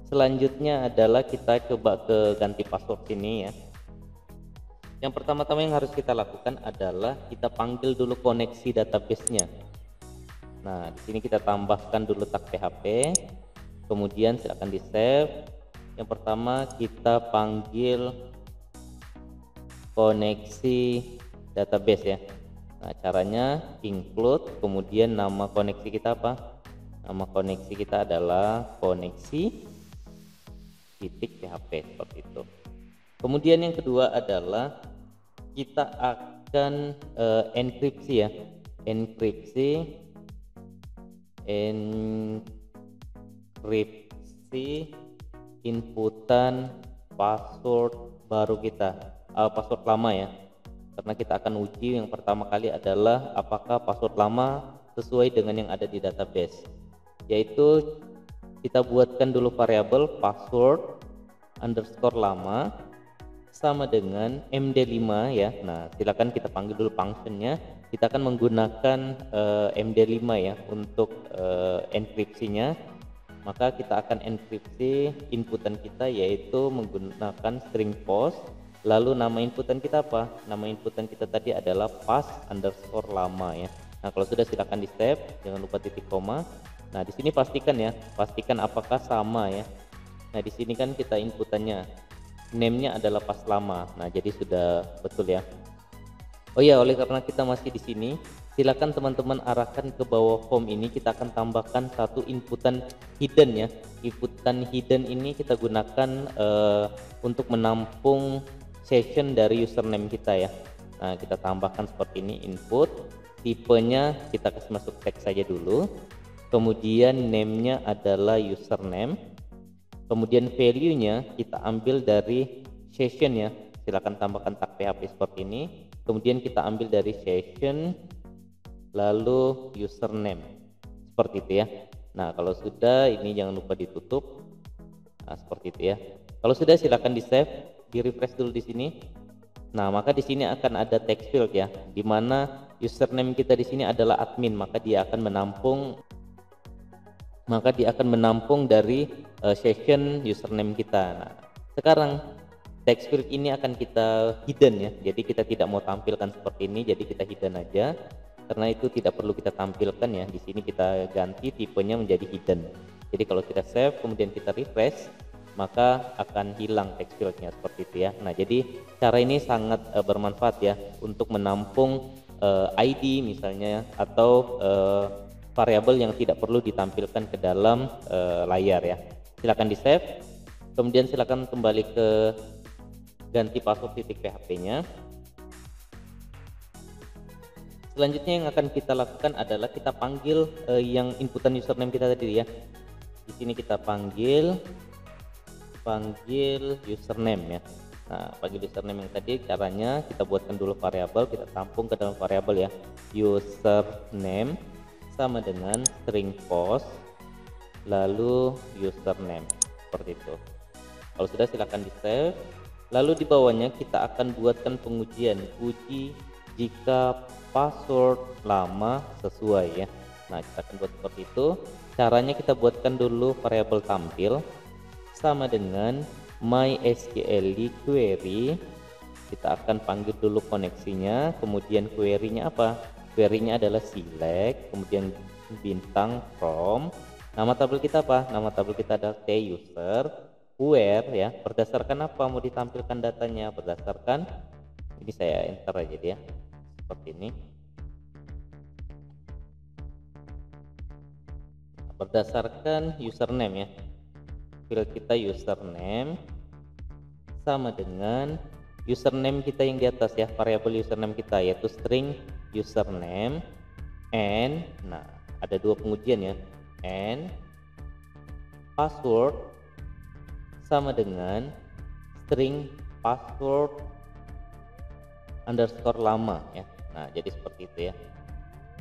Selanjutnya adalah kita coba ke ganti password ini ya. Yang pertama-tama yang harus kita lakukan adalah kita panggil dulu koneksi database-nya. Nah, di sini kita tambahkan dulu tag PHP, kemudian silakan di save. Yang pertama kita panggil koneksi database ya. Nah, caranya include, kemudian nama koneksi kita apa? Nama koneksi kita adalah koneksi titik PHP seperti itu. Kemudian yang kedua adalah kita akan enkripsi ya, enkripsi inputan password baru kita, password lama ya, karena kita akan uji yang pertama kali adalah apakah password lama sesuai dengan yang ada di database, yaitu kita buatkan dulu variabel password underscore lama sama dengan md5 ya. Nah, silakan kita panggil dulu functionnya. Kita akan menggunakan md5 ya untuk enkripsinya. Maka kita akan enkripsi inputan kita yaitu menggunakan string post. Lalu nama inputan kita apa? Nama inputan kita tadi adalah pass underscore lama ya. Nah, kalau sudah silakan di save, jangan lupa titik koma. Nah, di sini pastikan ya, pastikan apakah sama ya. Nah, di sini kan kita inputannya name-nya adalah pas lama. Nah, jadi sudah betul ya. Oh ya, oleh karena kita masih di sini, silakan teman-teman arahkan ke bawah form ini. Kita akan tambahkan satu inputan hidden ya. Inputan hidden ini kita gunakan untuk menampung session dari username kita ya. Nah, kita tambahkan seperti ini, input, tipenya kita kasih masuk teks saja dulu. Kemudian name-nya adalah username. Kemudian value-nya kita ambil dari session ya. Silakan tambahkan tag PHP seperti ini. Kemudian kita ambil dari session lalu username. Seperti itu ya. Nah, kalau sudah ini jangan lupa ditutup. Nah, seperti itu ya. Kalau sudah silakan di-save, di-refresh dulu di sini. Nah, maka di sini akan ada text field ya, di mana username kita di sini adalah admin, maka dia akan menampung dari session username kita. Nah, sekarang text field ini akan kita hidden ya, jadi kita tidak mau tampilkan seperti ini, jadi kita hidden aja karena itu tidak perlu kita tampilkan ya. Di sini kita ganti tipenya menjadi hidden. Jadi kalau kita save kemudian kita refresh, maka akan hilang text fieldnya seperti itu ya. Nah, jadi cara ini sangat bermanfaat ya untuk menampung ID misalnya atau variabel yang tidak perlu ditampilkan ke dalam layar ya. Silakan di save, kemudian silakan kembali ke ganti password titik PHP-nya. Selanjutnya yang akan kita lakukan adalah kita panggil yang inputan username kita tadi ya. Di sini kita panggil username ya. Nah, panggil username yang tadi caranya kita buatkan dulu variabel, kita tampung ke dalam variabel ya. Username sama dengan string post lalu username seperti itu. Kalau sudah silakan di save. Lalu di bawahnya kita akan buatkan pengujian, uji jika password lama sesuai ya. Nah, kita akan buat seperti itu. Caranya kita buatkan dulu variabel tampil sama dengan mysql query. Kita akan panggil dulu koneksinya, kemudian query-nya apa? Query-nya adalah select, kemudian bintang from. Nama tabel kita apa? Nama tabel kita adalah tuser, where ya. Berdasarkan apa mau ditampilkan datanya? Berdasarkan ini, saya enter aja dia seperti ini. Berdasarkan username ya. Field kita username sama dengan username kita yang di atas ya, variabel username kita yaitu string username and, nah ada dua pengujian ya, and password sama dengan string password underscore lama ya. Nah, jadi seperti itu ya.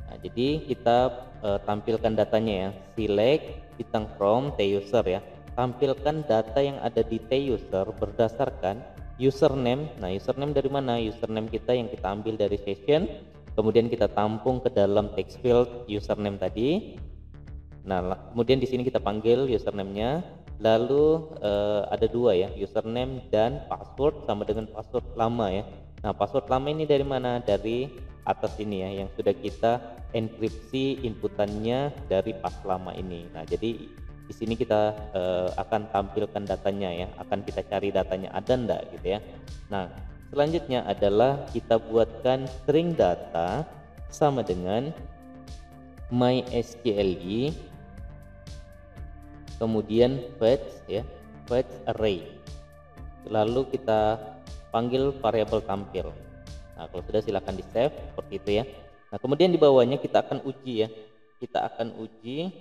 Nah, jadi kita tampilkan datanya ya, select bintang from tuser ya, tampilkan data yang ada di tuser berdasarkan username. Nah, username dari mana? Username kita yang kita ambil dari session, kemudian kita tampung ke dalam text field username tadi. Nah, kemudian di sini kita panggil username-nya, lalu ada dua ya, username dan password sama dengan password lama ya. Nah, password lama ini dari mana? Dari atas ini ya, yang sudah kita enkripsi inputannya dari pas lama ini. Nah, jadi di sini kita akan tampilkan datanya ya, akan kita cari datanya ada enggak gitu ya. Nah, selanjutnya adalah kita buatkan string data sama dengan mysqli, kemudian fetch ya, fetch array, lalu kita panggil variabel tampil. Nah, kalau sudah silahkan di save seperti itu ya. Nah, kemudian di bawahnya kita akan uji ya, kita akan uji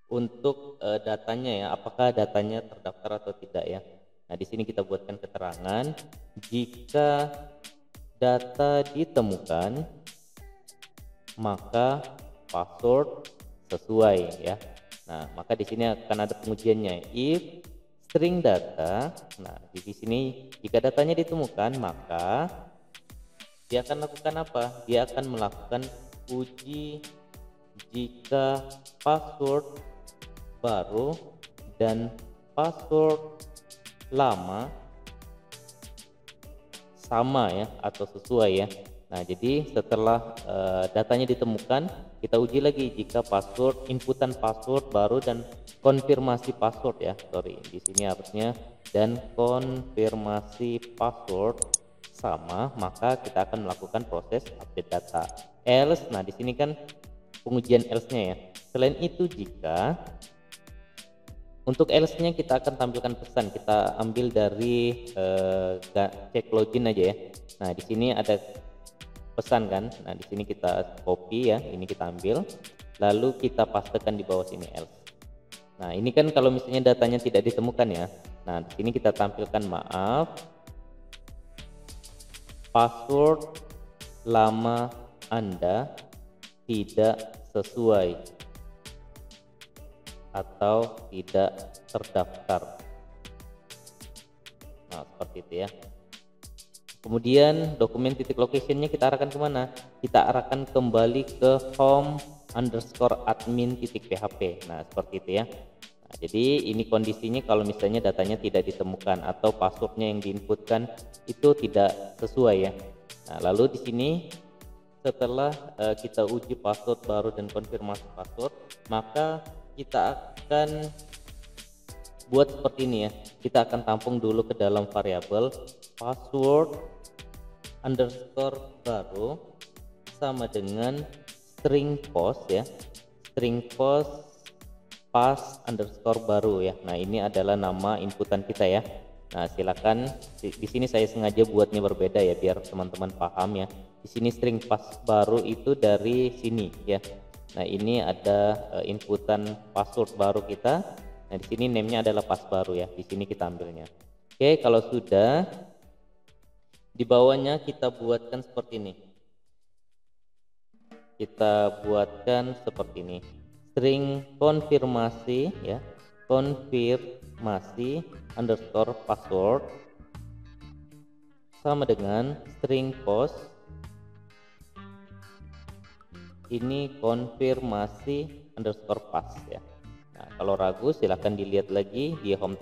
untuk datanya ya, apakah datanya terdaftar atau tidak ya. Nah, di sini kita buatkan keterangan jika data ditemukan maka password sesuai ya. Nah, maka di sini akan ada pengujiannya, if string data. Nah, di sini jika datanya ditemukan maka dia akan lakukan apa? Dia akan melakukan uji jika password baru dan password lama sama ya atau sesuai ya. Nah, jadi setelah datanya ditemukan, kita uji lagi jika password, inputan password baru dan konfirmasi password ya. Sorry, di sini harusnya dan konfirmasi password sama, maka kita akan melakukan proses update data. Else, nah di sini kan pengujian else-nya ya. Selain itu, jika untuk else-nya kita akan tampilkan pesan, kita ambil dari cek login aja ya. Nah, di sini ada pesan kan. Nah, di sini kita copy ya, ini kita ambil, lalu kita pastekan di bawah sini else. Nah, ini kan kalau misalnya datanya tidak ditemukan ya. Nah, di sini kita tampilkan maaf, password lama Anda tidak sesuai atau tidak terdaftar. Nah, seperti itu ya. Kemudian dokumen titik locationnya kita arahkan kemana? Kita arahkan kembali ke home_admin.php. Nah, seperti itu ya. Nah, jadi ini kondisinya kalau misalnya datanya tidak ditemukan atau passwordnya yang diinputkan itu tidak sesuai ya. Nah, lalu di sini setelah kita uji password baru dan konfirmasi password, maka kita akan buat seperti ini ya. Kita akan tampung dulu ke dalam variabel password underscore baru sama dengan string post ya, string post pass underscore baru ya. Nah, ini adalah nama inputan kita ya. Nah, silakan di sini saya sengaja buatnya berbeda ya biar teman-teman paham ya. Di sini string pass baru itu dari sini ya. Nah, ini ada inputan password baru kita. Nah, di sini name-nya adalah pass baru ya. Di sini kita ambilnya. Oke, kalau sudah di bawahnya kita buatkan seperti ini. Kita buatkan seperti ini. String konfirmasi ya, konfirmasi underscore password sama dengan string post ini konfirmasi underscore pass ya. Nah, kalau ragu silahkan dilihat lagi di home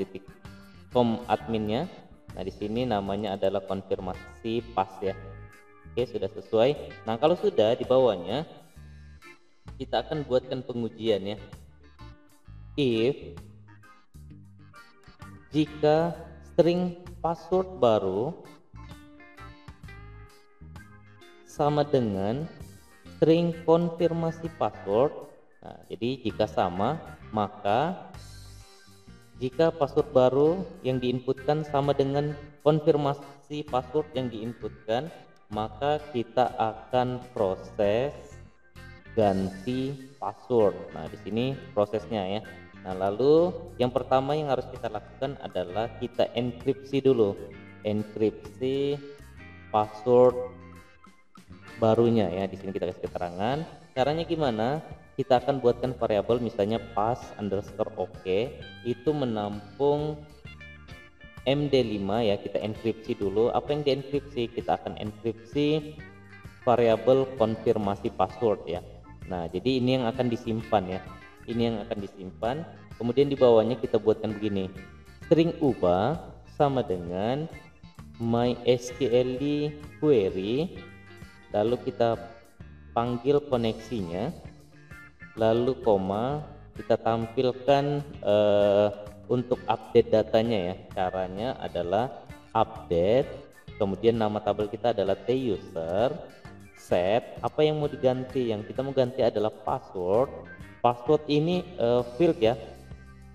adminnya. Nah, di sini namanya adalah konfirmasi pass ya. Oke, sudah sesuai. Nah, kalau sudah di bawahnya kita akan buatkan pengujian ya. If jika string password baru sama dengan string konfirmasi password. Nah, jadi jika sama, maka jika password baru yang diinputkan sama dengan konfirmasi password yang diinputkan, maka kita akan proses ganti password. Nah, di sini prosesnya ya. Nah, lalu yang pertama yang harus kita lakukan adalah kita enkripsi dulu. Enkripsi password barunya ya. Di sini kita kasih keterangan. Caranya gimana? Kita akan buatkan variabel misalnya pass underscore oke, itu menampung MD5 ya. Kita enkripsi dulu. Apa yang dienkripsi? Kita akan enkripsi variabel konfirmasi password ya. Nah, jadi ini yang akan disimpan ya. Ini yang akan disimpan. Kemudian di bawahnya kita buatkan begini, string ubah sama dengan MySQL query, lalu kita panggil koneksinya, lalu koma, kita tampilkan untuk update datanya ya. Caranya adalah update, kemudian nama tabel kita adalah tuser, set, apa yang mau diganti, yang kita mau ganti adalah password. Password ini field ya,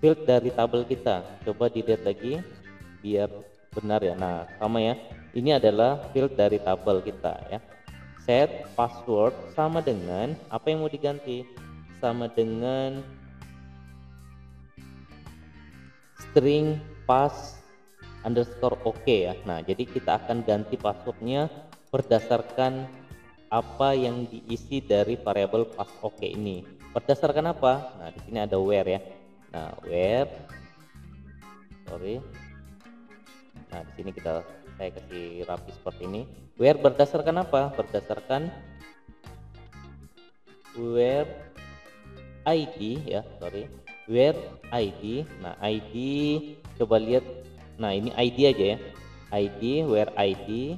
field dari tabel kita. Coba dilihat lagi biar benar ya. Nah sama ya, ini adalah field dari tabel kita ya. Set password sama dengan apa yang mau diganti, sama dengan string pass underscore oke ya. Nah jadi kita akan ganti passwordnya berdasarkan apa yang diisi dari variabel pass oke ini. Berdasarkan apa? Nah di sini ada where ya. Nah where, nah di sini saya kasih rapi seperti ini. Where berdasarkan apa? Berdasarkan where ID ya, where ID. Nah ID coba lihat, nah ini ID aja ya, ID where ID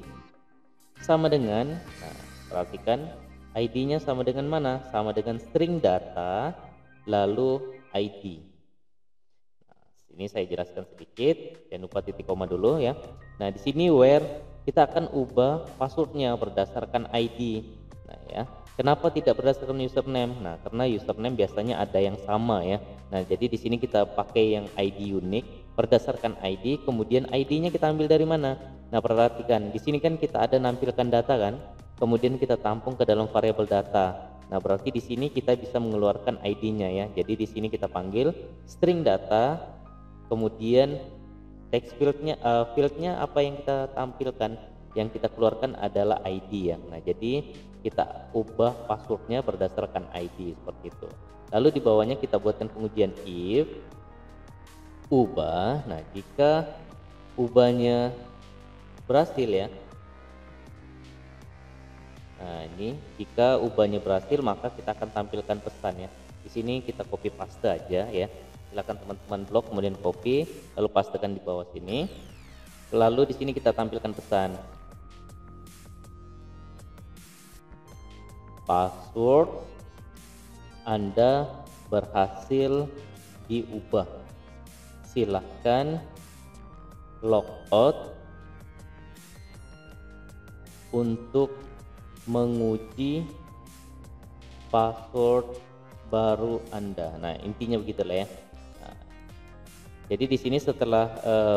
sama dengan, nah perhatikan ID-nya sama dengan mana? Sama dengan string data lalu ID. Ini saya jelaskan sedikit, jangan lupa titik koma dulu ya. Nah di sini where kita akan ubah passwordnya berdasarkan ID. Nah ya, kenapa tidak berdasarkan username? Nah karena username biasanya ada yang sama ya. Nah jadi di sini kita pakai yang ID unik berdasarkan ID, kemudian ID-nya kita ambil dari mana? Nah perhatikan di sini kan kita ada nampilkan data kan, kemudian kita tampung ke dalam variabel data. Nah berarti di sini kita bisa mengeluarkan ID-nya ya. Jadi di sini kita panggil string data, kemudian text fieldnya apa yang kita tampilkan, yang kita keluarkan adalah ID ya. Nah jadi kita ubah passwordnya berdasarkan ID seperti itu. Lalu di bawahnya kita buatkan pengujian if ubah. Nah jika ubahnya berhasil ya, nah ini jika ubahnya berhasil maka kita akan tampilkan pesan ya. Di sini kita copy paste aja ya. Silakan teman-teman blok kemudian copy lalu pastekan di bawah sini. Lalu di sini kita tampilkan pesan password Anda berhasil diubah, silahkan logout untuk menguji password baru Anda. Nah intinya begitulah ya. Jadi di sini setelah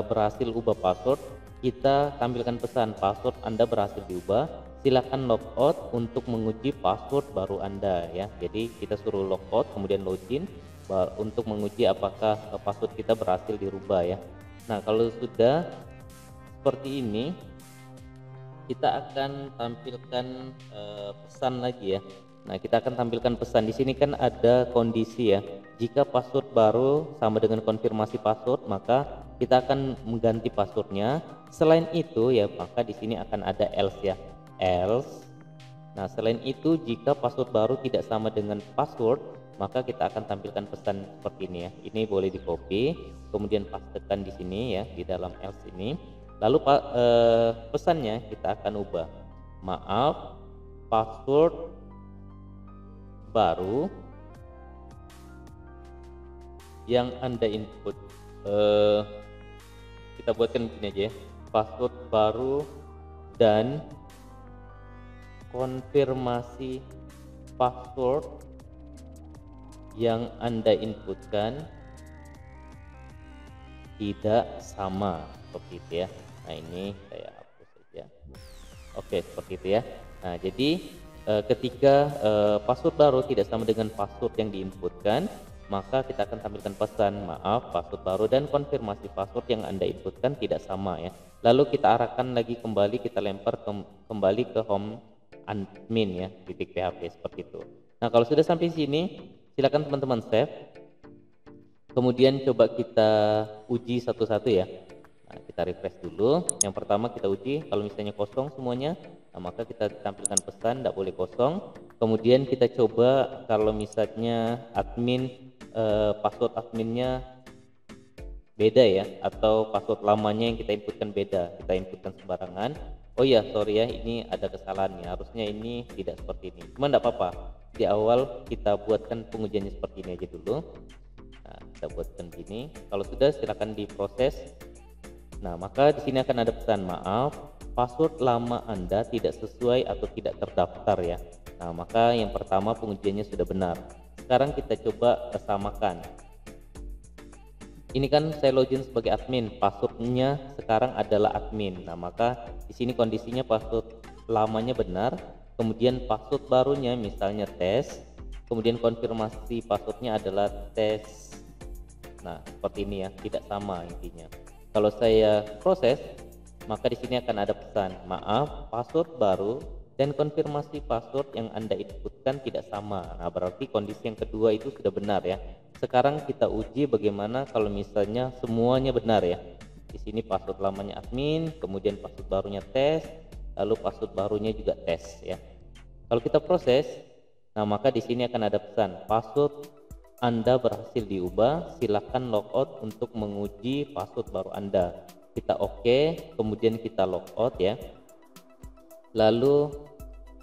berhasil ubah password, kita tampilkan pesan password Anda berhasil diubah, silakan logout untuk menguji password baru Anda ya. Jadi kita suruh logout kemudian login untuk menguji apakah password kita berhasil dirubah ya. Nah kalau sudah seperti ini, kita akan tampilkan pesan lagi ya. Nah kita akan tampilkan pesan di sini kan ada kondisi ya. Jika password baru sama dengan konfirmasi password, maka kita akan mengganti passwordnya. Selain itu ya, maka di sini akan ada else ya, else. Nah selain itu jika password baru tidak sama dengan password, maka kita akan tampilkan pesan seperti ini ya. Ini boleh di copy, kemudian pastekan di sini ya, di dalam else ini. Lalu pesannya kita akan ubah. Maaf, password baru yang Anda input, kita buatkan begini aja ya, password baru dan konfirmasi password yang Anda inputkan tidak sama, seperti itu ya. Nah ini saya hapus saja. Oke seperti itu ya. Nah jadi ketika password baru tidak sama dengan password yang diinputkan, maka kita akan tampilkan pesan maaf password baru dan konfirmasi password yang Anda inputkan tidak sama ya. Lalu kita arahkan lagi kembali, kita lempar kembali ke home admin ya, titik php seperti itu. Nah kalau sudah sampai sini silakan teman-teman save, kemudian coba kita uji satu-satu ya. Nah, kita refresh dulu. Yang pertama kita uji kalau misalnya kosong semuanya, nah, maka kita tampilkan pesan tidak boleh kosong. Kemudian kita coba kalau misalnya admin password adminnya beda ya, atau password lamanya yang kita inputkan beda, kita inputkan sembarangan. Oh ya, sorry ya, ini ada kesalahan ya, harusnya ini tidak seperti ini. Cuma enggak apa-apa, di awal kita buatkan pengujiannya seperti ini aja dulu. Nah, kita buatkan gini. Kalau sudah, silakan diproses. Nah, maka di sini akan ada pesan, maaf, password lama Anda tidak sesuai atau tidak terdaftar ya. Nah, maka yang pertama pengujiannya sudah benar. Sekarang kita coba samakan. Ini kan saya login sebagai admin, passwordnya sekarang adalah admin. Nah, maka di sini kondisinya password lamanya benar, kemudian password barunya misalnya tes, kemudian konfirmasi passwordnya adalah tes. Nah, seperti ini ya, tidak sama intinya. Kalau saya proses, maka di sini akan ada pesan, maaf, password baru dan konfirmasi password yang Anda inputkan tidak sama. Nah, berarti kondisi yang kedua itu sudah benar ya. Sekarang kita uji bagaimana kalau misalnya semuanya benar ya. Di sini password lamanya admin, kemudian password barunya tes, lalu password barunya juga tes ya. Kalau kita proses, nah maka di sini akan ada pesan, password Anda berhasil diubah, silakan logout untuk menguji password baru Anda. Kita oke, kemudian kita logout ya. Lalu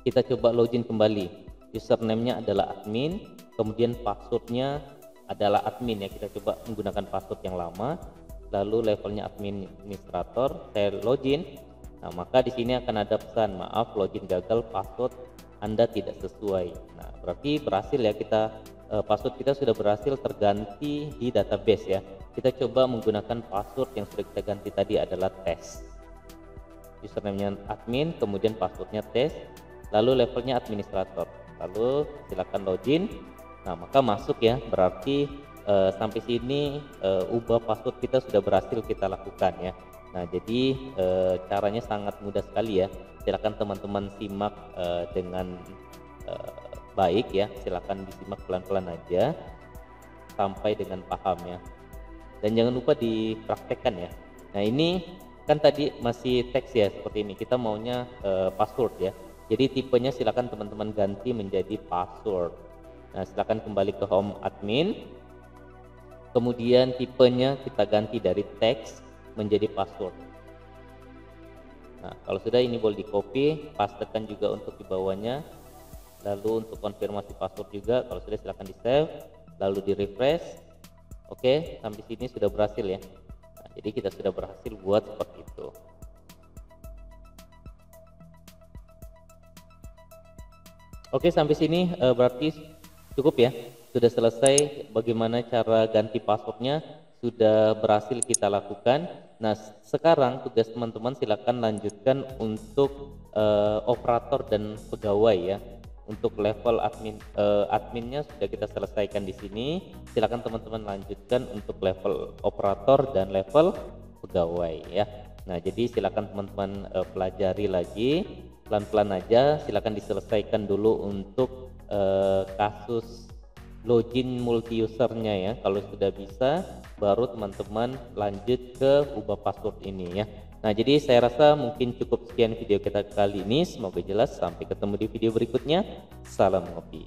kita coba login kembali. Username-nya adalah admin, kemudian passwordnya adalah admin ya. Kita coba menggunakan password yang lama. Lalu levelnya administrator, saya login. Nah, maka di sini akan ada pesan, maaf login gagal, password Anda tidak sesuai. Nah, berarti berhasil ya, kita password kita sudah berhasil terganti di database ya. Kita coba menggunakan password yang sudah kita ganti tadi adalah tes. Username-nya admin, kemudian passwordnya tes, lalu levelnya administrator. Lalu silakan login. Nah, maka masuk ya, berarti sampai sini ubah password kita sudah berhasil kita lakukan ya. Nah, jadi caranya sangat mudah sekali ya. Silakan teman-teman simak dengan baik ya, silakan disimak pelan-pelan aja sampai dengan paham ya. Dan jangan lupa dipraktekkan ya. Nah, ini kan tadi masih teks ya, seperti ini. Kita maunya password ya. Jadi tipenya silakan teman-teman ganti menjadi password. Nah, silakan kembali ke home admin. Kemudian tipenya kita ganti dari teks menjadi password. Nah, kalau sudah ini boleh di copy, pastekan juga untuk di bawahnya. Lalu untuk konfirmasi password juga, kalau sudah silakan di save, lalu di refresh. Oke, sampai sini sudah berhasil ya. Nah, jadi kita sudah berhasil buat seperti itu. Oke, sampai sini berarti cukup ya. Sudah selesai bagaimana cara ganti passwordnya, sudah berhasil kita lakukan. Nah, sekarang tugas teman-teman silakan lanjutkan untuk operator dan pegawai ya. Untuk level adminnya sudah kita selesaikan di sini. Silakan teman-teman lanjutkan untuk level operator dan level pegawai ya. Nah, jadi silakan teman-teman pelajari lagi pelan-pelan aja. Silakan diselesaikan dulu untuk kasus login multi usernya ya. Kalau sudah bisa, baru teman-teman lanjut ke ubah password ini ya. Nah, jadi saya rasa mungkin cukup sekian video kita kali ini. Semoga jelas. Sampai ketemu di video berikutnya. Salam ngopi.